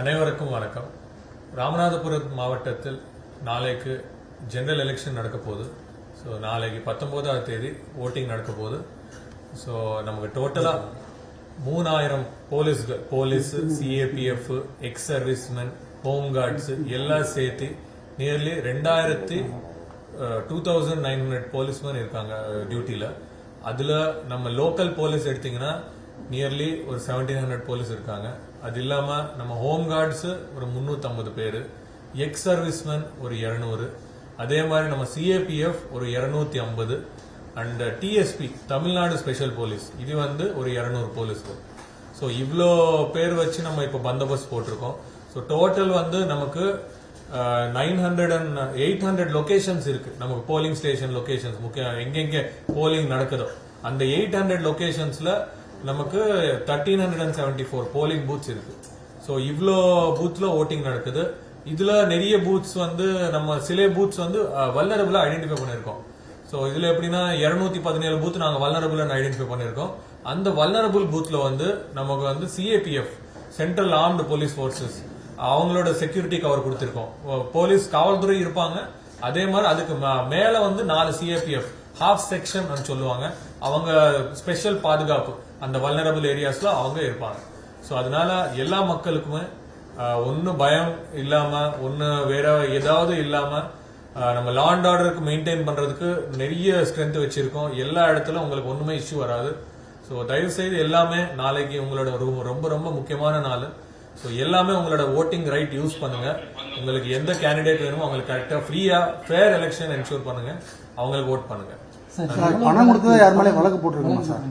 அனைவருக்கும் வணக்கம். ராமநாதபுரம் மாவட்டத்தில் நாளைக்கு ஜெனரல் எலெக்ஷன் நடக்க போகுது. ஸோ நாளைக்கு 19ஆம் தேதி ஓட்டிங் நடக்க போகுது. ஸோ நமக்கு டோட்டலா 3000 police, CAPF, X servicemen, home cards எல்லாம் சேர்த்து நியர்லி 2900 போலீஸ்மேன் இருக்காங்க டியூட்டில. அதுல நம்ம லோக்கல் போலீஸ் எடுத்தீங்கன்னா நியர்லி ஒரு 1700 போலீஸ் இருக்காங்க. அது இல்லாம நம்ம ஹோம் கார்ட்ஸ் ஒரு 350 பேரு, எக்ஸ் சர்வீஸ்மேன் ஒரு 200, அதே மாதிரி நம்ம சிஏபிஎஃப் ஒரு 250 and DSP Tamil Nadu special police இது வந்து ஒரு 200 போலீஸ். ஸோ இவ்வளோ பேர் வச்சு நம்ம இப்போ பந்தோபஸ்த் போட்டிருக்கோம். ஸோ டோட்டல் வந்து நமக்கு 800 லொகேஷன்ஸ் இருக்கு. நமக்கு போலிங் ஸ்டேஷன் லொகேஷன்ஸ் முக்கியம் எங்கெங்க போலிங் நடக்குதோ அந்த 800 லொகேஷன்ஸ்ல நமக்கு 1374 போலிங் பூத்ஸ் இருக்கு. ஸோ இவ்வளோ பூத்ல ஓட்டிங் நடக்குது. இதுல நிறைய பூத்ஸ் வந்து நம்ம சில பூத்ஸ் வந்து வல்னரபிளா ஐடென்டிஃபை பண்ணிருக்கோம். ஸோ இதுல எப்படின்னா 217 பூத் நாங்க வல்னரபிள் ஐடென்டிஃபை பண்ணிருக்கோம். அந்த வல்னரபிள் பூத்ல வந்து நமக்கு வந்து CAPF central armed police forces அவங்களோட செக்யூரிட்டி கவர் கொடுத்திருக்கோம். போலீஸ் காவல்துறை இருப்பாங்க. அதே மாதிரி அதுக்கு மேல வந்து 4 சிஏபிஎஃப் ஹாஃப் செக்ஷன் சொல்லுவாங்க. அவங்க ஸ்பெஷல் பாதுகாப்பு அந்த வல்னரபிள் ஏரியாஸ்ல அவங்க இருப்பாங்க. ஸோ அதனால எல்லா மக்களுக்குமே ஒன்னும் பயம் இல்லாம ஒன்னு வேற ஏதாவது இல்லாம நம்ம லா அண்ட் ஆர்டருக்கு மெயின்டைன் பண்றதுக்கு நிறைய ஸ்ட்ரென்த் வச்சிருக்கோம். எல்லா இடத்துல உங்களுக்கு ஒண்ணுமே இஷ்யூ வராது. ஸோ தயவு செய்து எல்லாமே நாளைக்கு உங்களோட ரொம்ப ரொம்ப முக்கியமான நாள். ஸோ எல்லாமே உங்களோட ஓட்டிங் ரைட் யூஸ் பண்ணுங்க. உங்களுக்கு எந்த கேண்டிடேட் வேணுமோ அவங்களுக்கு கரெக்டா ஃப்ரீயா ஃபேர் எலெக்ஷன் என்ஷூர் பண்ணுங்க. அவங்களுக்கு ஓட் பண்ணுங்க. பணம் கொடுத்தா யார் மேலே வழக்கு போட்டுருக்கோமா சார்?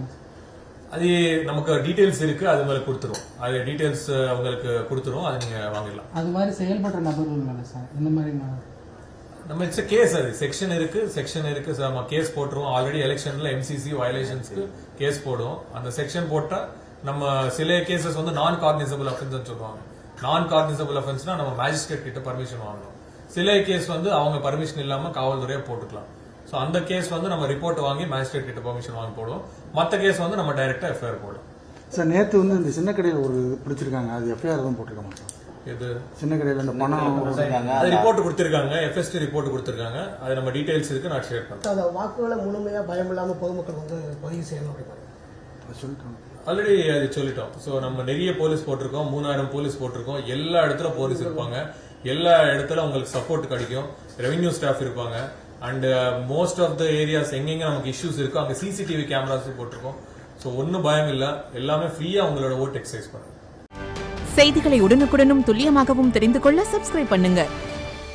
அது நமக்கு டீடைல்ஸ் இருக்கு. அது மேல கொடுத்துரும். அது டீடைல்ஸ் உங்களுக்கு கொடுத்துரும். அது நீங்க வாங்கிடலாம். அது மாதிரி செயல்படுற நபர்கள் மேல சார் இந்த மாதிரி நம்ம இட்ஸ் கேஸ் அது செக்ஷன் இருக்கு சார். நம்ம கேஸ் போட்டுருவோம். ஆல்ரெடி எலெக்ஷன்ல எம்சிசி வயலேஷன்ஸ்க்கு கேஸ் போடுவோம். அந்த செக்ஷன் போட்டா நம்ம சில கேசஸ் வந்து நான் காக்னிசபிள் அஃபென்ஸ் சொல்லுவாங்க. நான் காக்னிசபிள் அஃபென்ஸ்னா நம்ம மேஜிஸ்ட்ரேட் கிட்ட பர்மிஷன் வாங்கணும். சில கேஸ் வந்து அவங்க பர்மிஷன் இல்லாம காவல்துறையா போட்டுக்கலாம். சோ அந்த கேஸ் வந்து நம்ம ரிப்போர்ட் வாங்கி மேஜிஸ்ட்ரேட் கிட்ட பெர்மிஷன் வாங்கி போடுவோம். மத்த கேஸ் வந்து நம்ம டைரக்டா எஃப்ஐஆர் போடுவோம். சார் நேற்று வந்து இந்த சின்ன கடையில் ஒரு பிடிச்சிருக்காங்க. அது எஃப்ஐஆர் தான் போட்டிருக்க மாட்டோம். இது சின்ன கடையில் இந்த பணம் அது ரிப்போர்ட் கொடுத்திருக்காங்க. எஃப்எஸ்டி ரிப்போர்ட் கொடுத்திருக்காங்க. அது நம்ம டீடைல்ஸ் இருக்கு. நான் ஷேர் பண்றேன். அந்த வாக்குகளை முழுமையா பயம் இல்லாம பொதுமக்கள் வந்து பதிவு செய்யணும் சொல்லிட்டோம். ஆல்ரெடி அது சொல்லிட்டோம். சோ நம்ம நிறைய போலீஸ் போட்டிருக்கோம். 3000 போலீஸ் போட்டிருக்கோம். எல்லா இடத்துல போலீஸ் இருப்பாங்க. எல்லா இடத்துல உங்களுக்கு சப்போர்ட் கிடைக்கும். ரெவென்யூ ஸ்டாஃப் இருப்பாங்க. And most of the areas எங்கெங்க நமக்கு இஷ்யூஸ் இருக்கோ அங்க சிசிடிவி கேமராஸ் போட்டிருக்கோம். சோ ஒன்னும் பயம் இல்ல. எல்லாமே ஃப்ரீயா உங்களோட ஓட் எக்ஸசைஸ் பண்ணுங்க. செய்திகளை உடனுக்குடனும் துல்லியமாகவும் தெரிந்து கொள்ள சப்ஸ்கிரைப் பண்ணுங்க.